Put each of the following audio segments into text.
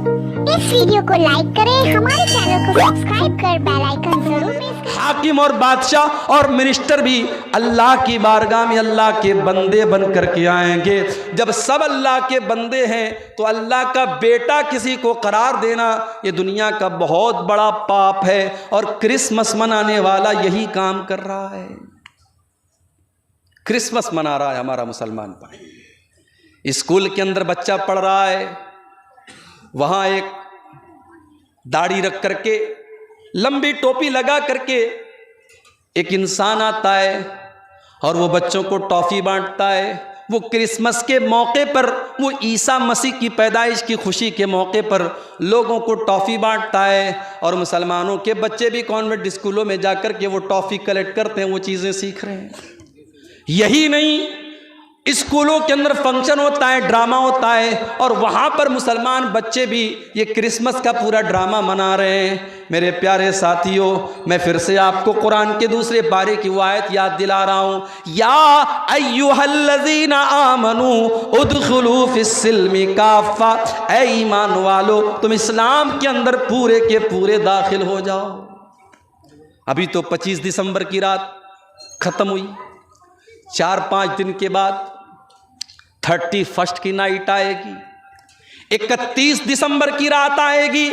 इस वीडियो को लाइक करें, हमारे चैनल को सब्सक्राइब कर बेल आइकन जरूर प्रेस करें। हाकिम और बादशाह और मिनिस्टर भी अल्लाह की बारगाह में अल्लाह के बंदे बन करके आएंगे। जब सब अल्लाह के बंदे हैं तो अल्लाह का बेटा किसी को करार देना ये दुनिया का बहुत बड़ा पाप है। और क्रिसमस मनाने वाला यही काम कर रहा है। क्रिसमस मना रहा है हमारा मुसलमान भाई। स्कूल के अंदर बच्चा पढ़ रहा है, वहाँ एक दाढ़ी रख करके लंबी टोपी लगा करके एक इंसान आता है और वो बच्चों को टॉफ़ी बांटता है। वो क्रिसमस के मौके पर, वो ईसा मसीह की पैदाइश की खुशी के मौके पर लोगों को टॉफ़ी बांटता है। और मुसलमानों के बच्चे भी कॉन्वेंट स्कूलों में जाकर के वो टॉफ़ी कलेक्ट करते हैं, वो चीज़ें सीख रहे हैं। यही नहीं, स्कूलों के अंदर फंक्शन होता है, ड्रामा होता है और वहाँ पर मुसलमान बच्चे भी ये क्रिसमस का पूरा ड्रामा मना रहे हैं। मेरे प्यारे साथियों, मैं फिर से आपको कुरान के दूसरे पारे की वो आयत याद दिला रहा हूँ, या अय्युहल्लज़ीना आमनू उदखुलू फिस्सिल्मि काफ़ा, ऐ ईमान वालो तुम इस्लाम के अंदर पूरे के पूरे दाखिल हो जाओ। अभी तो 25 दिसंबर की रात ख़त्म हुई, 4-5 दिन के बाद 31 की नाइट आएगी, 31 दिसंबर की रात आएगी।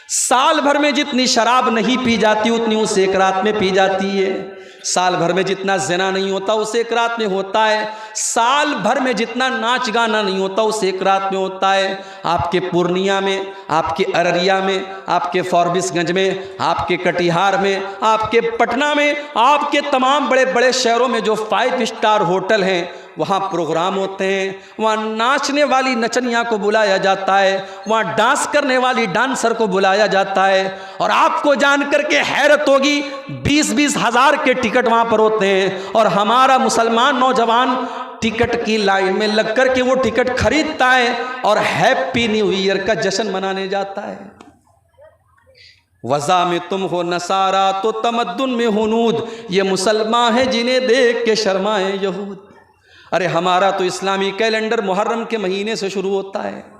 साल भर में जितनी शराब नहीं पी जाती उतनी उस एक रात में पी जाती है। साल भर में जितना ज़िना नहीं होता उस एक रात में होता है। साल भर में जितना नाच गाना नहीं होता उस एक रात में होता है। आपके पूर्णिया में, आपके अररिया में, आपके फॉरबिसगंज में, आपके कटिहार में, आपके पटना में, आपके तमाम बड़े बड़े शहरों में जो 5 स्टार होटल हैं वहाँ प्रोग्राम होते हैं। वहाँ नाचने वाली नचनिया को बुलाया जाता है, वहाँ डांस करने वाली डांसर को बुलाया जाता है। और आपको जान करके हैरत होगी, 20-20 हज़ार के टिकट वहाँ पर होते हैं। और हमारा मुसलमान नौजवान टिकट की लाइन में लग कर के वो टिकट खरीदता है और हैप्पी न्यू ईयर का जश्न मनाने जाता है। वज़ा में तुम हो नसारा तो तमद्दुन में हुनूद, ये मुसलमान हैं जिन्हें देख के शर्माए यहूद। अरे हमारा तो इस्लामी कैलेंडर मुहर्रम के महीने से शुरू होता है।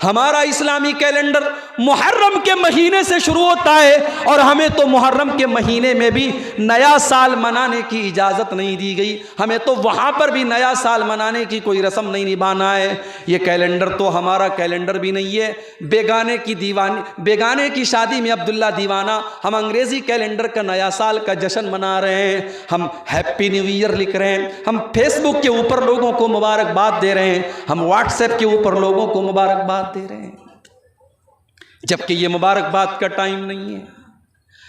हमारा इस्लामी कैलेंडर मुहर्रम के महीने से शुरू होता है और हमें तो मुहर्रम के महीने में भी नया साल मनाने की इजाज़त नहीं दी गई। हमें तो वहाँ पर भी नया साल मनाने की कोई रस्म नहीं निभाना है। ये कैलेंडर तो हमारा कैलेंडर भी नहीं है। बेगाने की शादी में अब्दुल्ला दीवाना, हम अंग्रेज़ी कैलेंडर का नया साल का जश्न मना रहे हैं, हम हैप्पी न्यू ईयर लिख रहे हैं, हम फेसबुक के ऊपर लोगों को मुबारकबाद दे रहे हैं, हम व्हाट्सएप के ऊपर लोगों को मुबारकबाद दे रहे हैं, जबकि ये मुबारकबाद का टाइम नहीं है।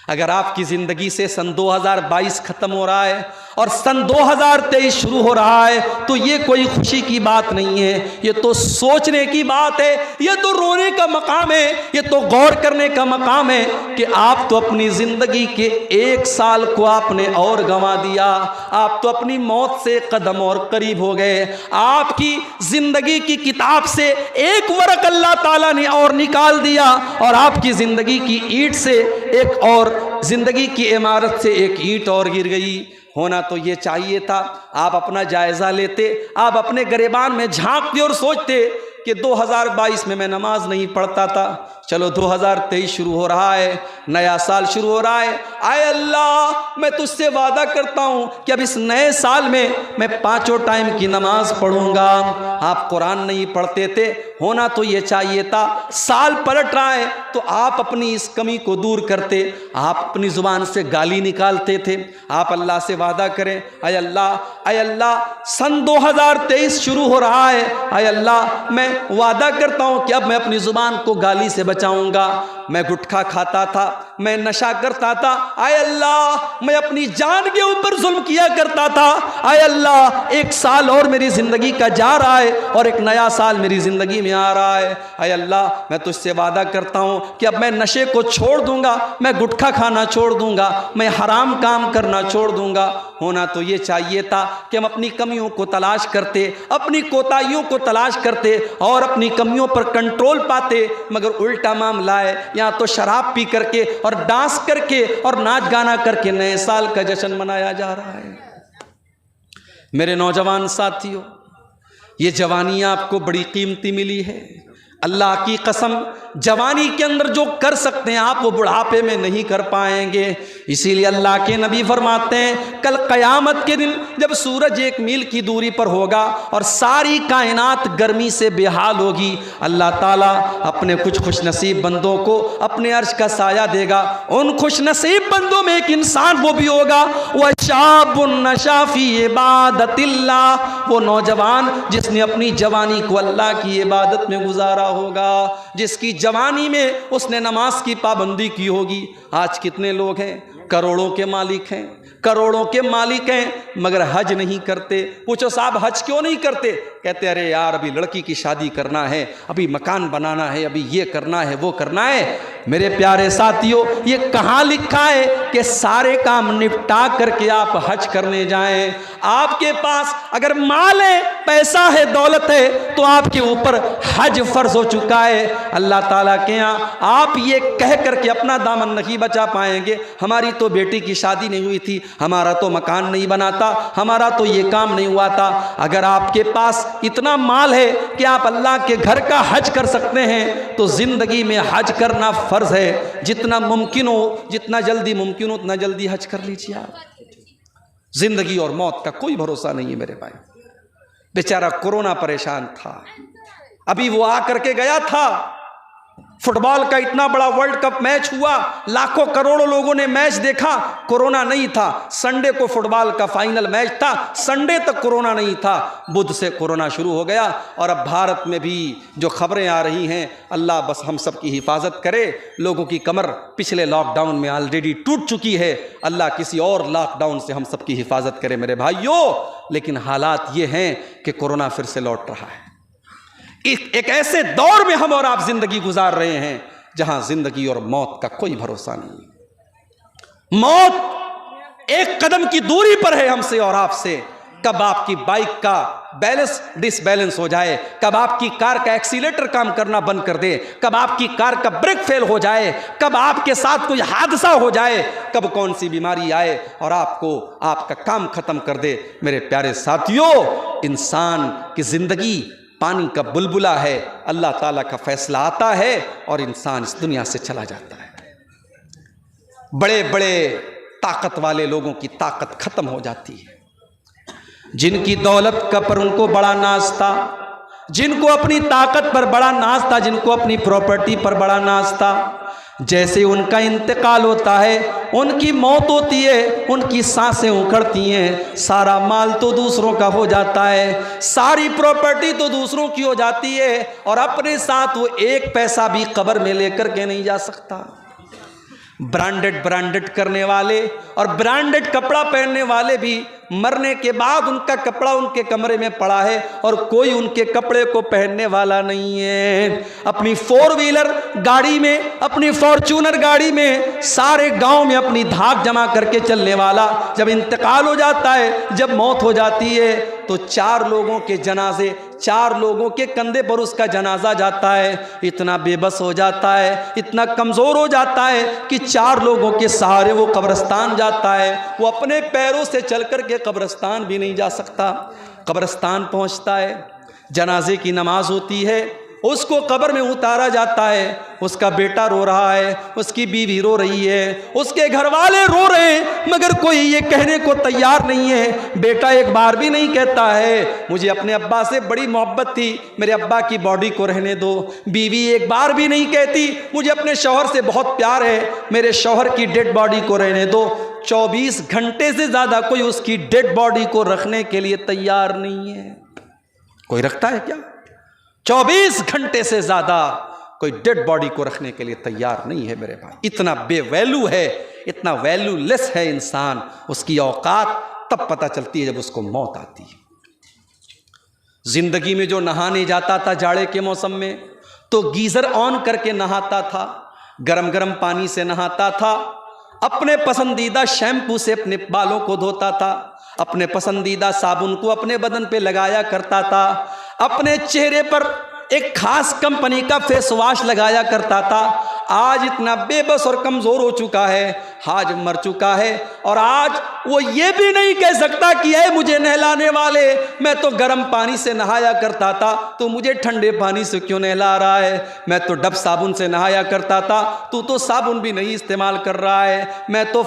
अगर आपकी ज़िंदगी से सन 2022 ख़त्म हो रहा है और सन 2023 शुरू हो रहा है तो ये कोई खुशी की बात नहीं है, ये तो सोचने की बात है, ये तो रोने का मकाम है, ये तो गौर करने का मकाम है कि आप तो अपनी ज़िंदगी के 1 साल को आपने और गंवा दिया। आप तो अपनी मौत से कदम और करीब हो गए। आपकी ज़िंदगी की किताब से एक वरक अल्लाह ताला ने और निकाल दिया और आपकी ज़िंदगी की ईंट से एक और, ज़िंदगी की इमारत से एक ईंट और गिर गई। होना तो ये चाहिए था, आप अपना जायज़ा लेते, आप अपने गिरेबान में झांकते और सोचते कि 2022 में मैं नमाज नहीं पढ़ता था, चलो 2023 शुरू हो रहा है, नया साल शुरू हो रहा है। आए अल्लाह, मैं तुझसे वादा करता हूँ कि अब इस नए साल में मैं 5 टाइम की नमाज पढ़ूंगा। आप कुरान नहीं पढ़ते थे। होना तो ये चाहिए था, साल पलट रहा है तो आप अपनी इस कमी को दूर करते, आप अपनी ज़ुबान से गाली निकालते थे। आप अल्लाह से वादा करें, आए अल्लाह सन 2023 शुरू हो रहा है, आए अल्लाह मैं वादा करता हूँ कि अब मैं अपनी ज़ुबान को गाली से बचाऊंगा। मैं गुटखा खाता था, मैं नशा करता था, आए अल्लाह मैं अपनी जान के ऊपर जुल्म किया करता था। आए अल्लाह 1 साल और मेरी ज़िंदगी का जा रहा है और एक नया साल मेरी ज़िंदगी में आ रहा है। आए अल्लाह मैं तुझसे वादा करता हूँ कि अब मैं नशे को छोड़ दूंगा, मैं गुटखा खाना छोड़ दूंगा, मैं हराम काम करना छोड़ दूंगा। होना तो ये चाहिए था कि हम अपनी कमियों को तलाश करते, अपनी कोताहियों को तलाश करते और अपनी कमियों पर कंट्रोल पाते, मगर उल्टा मामला है। यहाँ तो शराब पी करके और डांस करके और नाच गाना करके नए साल का जश्न मनाया जा रहा है। मेरे नौजवान साथियों, ये जवानी आपको बड़ी कीमती मिली है। अल्लाह की कसम, जवानी के अंदर जो कर सकते हैं आप, वो बुढ़ापे में नहीं कर पाएंगे। इसीलिए अल्लाह के नबी फरमाते हैं कल क़यामत के दिन जब सूरज 1 मील की दूरी पर होगा और सारी कायनात गर्मी से बेहाल होगी, अल्लाह ताला अपने कुछ खुशनसीब बंदों को अपने अर्श का साया देगा। उन खुशनसीब बंदों में एक इंसान वो भी होगा, वह शाबुन नशा फी इबादतिल्लाह, वो नौजवान जिसने अपनी जवानी को अल्लाह की इबादत में गुजारा होगा, जिसकी जवानी में उसने नमाज की पाबंदी की होगी। आज कितने लोग हैं, करोड़ों के मालिक हैं, करोड़ों के मालिक हैं, मगर हज नहीं करते। पूछो साहब हज क्यों नहीं करते? कहते अरे यार अभी लड़की की शादी करना है, अभी मकान बनाना है, अभी ये करना है वो करना है। मेरे प्यारे साथियों, ये कहाँ लिखा है कि सारे काम निपटा करके आप हज करने जाएं? आपके पास अगर माल है, पैसा है, दौलत है, तो आपके ऊपर हज फर्ज हो चुका है। अल्लाह ताला के यहाँ आप ये कह करके अपना दामन नहीं बचा पाएंगे, हमारी तो बेटी की शादी नहीं हुई थी, हमारा तो मकान नहीं बना था, हमारा तो ये काम नहीं हुआ था। अगर आपके पास इतना माल है कि आप अल्लाह के घर का हज कर सकते हैं, तो ज़िंदगी में हज करना फ़र्ज़ है। जितना मुमकिन हो, जितना जल्दी मुमकिन हो उतना जल्दी हज कर लीजिए आप। ज़िंदगी और मौत का कोई भरोसा नहीं है मेरे भाई। बेचारा कोरोना परेशान था, अभी वो आ करके गया था। फुटबॉल का इतना बड़ा वर्ल्ड कप मैच हुआ, लाखों करोड़ों लोगों ने मैच देखा, कोरोना नहीं था। संडे को फुटबॉल का फाइनल मैच था, संडे तक कोरोना नहीं था, बुध से कोरोना शुरू हो गया। और अब भारत में भी जो खबरें आ रही हैं, अल्लाह बस हम सब की हिफाजत करे। लोगों की कमर पिछले लॉकडाउन में ऑलरेडी टूट चुकी है, अल्लाह किसी और लॉकडाउन से हम सब की हिफाजत करे मेरे भाइयों। लेकिन हालात ये हैं कि कोरोना फिर से लौट रहा है। एक ऐसे दौर में हम और आप जिंदगी गुजार रहे हैं जहां जिंदगी और मौत का कोई भरोसा नहीं। मौत एक कदम की दूरी पर है हमसे और आपसे। कब आपकी बाइक का बैलेंस डिसबैलेंस हो जाए, कब आपकी कार का एक्सीलेटर काम करना बंद कर दे, कब आपकी कार का ब्रेक फेल हो जाए, कब आपके साथ कोई हादसा हो जाए, कब कौन सी बीमारी आए और आपको आपका काम खत्म कर दे। मेरे प्यारे साथियों, इंसान की जिंदगी पानी का बुलबुला है, अल्लाह ताला का फैसला आता है और इंसान इस दुनिया से चला जाता है। बड़े बड़े ताकत वाले लोगों की ताकत खत्म हो जाती है, जिनकी दौलत का पर उनको बड़ा नाज था, जिनको अपनी ताकत पर बड़ा नाज था, जिनको अपनी प्रॉपर्टी पर बड़ा नाज था, जैसे उनका इंतकाल होता है, उनकी मौत होती है, उनकी सांसें उखड़ती हैं, सारा माल तो दूसरों का हो जाता है, सारी प्रॉपर्टी तो दूसरों की हो जाती है, और अपने साथ वो एक पैसा भी कब्र में लेकर के नहीं जा सकता। ब्रांडेड करने वाले और ब्रांडेड कपड़ा पहनने वाले भी मरने के बाद उनका कपड़ा उनके कमरे में पड़ा है और कोई उनके कपड़े को पहनने वाला नहीं है। अपनी 4 व्हीलर गाड़ी में, अपनी फॉर्च्यूनर गाड़ी में सारे गांव में अपनी धाक जमा करके चलने वाला जब इंतकाल हो जाता है, जब मौत हो जाती है, तो 4 लोगों के जनाजे, 4 लोगों के कंधे पर उसका जनाजा जाता है। इतना बेबस हो जाता है, इतना कमज़ोर हो जाता है कि 4 लोगों के सहारे वो कब्रिस्तान जाता है। वो अपने पैरों से चल कर के कब्रिस्तान भी नहीं जा सकता। कब्रिस्तान पहुंचता है, जनाजे की नमाज होती है, उसको कब्र में उतारा जाता है। उसका बेटा रो रहा है, उसकी बीवी रो रही है, उसके घर वाले रो रहे हैं, मगर कोई ये कहने को तैयार नहीं है। बेटा एक बार भी नहीं कहता है मुझे अपने अब्बा से बड़ी मोहब्बत थी, मेरे अब्बा की बॉडी को रहने दो। बीवी एक बार भी नहीं कहती मुझे अपने शौहर से बहुत प्यार है, मेरे शौहर की डेड बॉडी को रहने दो। 24 घंटे से ज़्यादा कोई उसकी डेड बॉडी को रखने के लिए तैयार नहीं है। कोई रखता है क्या? 24 घंटे से ज़्यादा कोई डेड बॉडी को रखने के लिए तैयार नहीं है मेरे भाई। इतना बेवैल्यू है, इतना वैल्यूलेस है इंसान, उसकी औकात तब पता चलती है जब उसको मौत आती है। जिंदगी में जो नहाने जाता था जाड़े के मौसम में, तो गीज़र ऑन करके नहाता था, गरम गरम पानी से नहाता था, अपने पसंदीदा शैम्पू से अपने बालों को धोता था, अपने पसंदीदा साबुन को अपने बदन पे लगाया करता था, अपने चेहरे पर एक खास कंपनी का फेस वॉश लगाया करता था, आज इतना बेबस और कमज़ोर हो चुका है, आज मर चुका है, और आज वो ये भी नहीं कह सकता कि ऐ मुझे नहलाने वाले, मैं तो गर्म पानी से नहाया करता था, तो मुझे ठंडे पानी से क्यों नहला रहा है? मैं तो डब साबुन से नहाया करता था, तू तो साबुन भी नहीं इस्तेमाल कर रहा है। मैं तो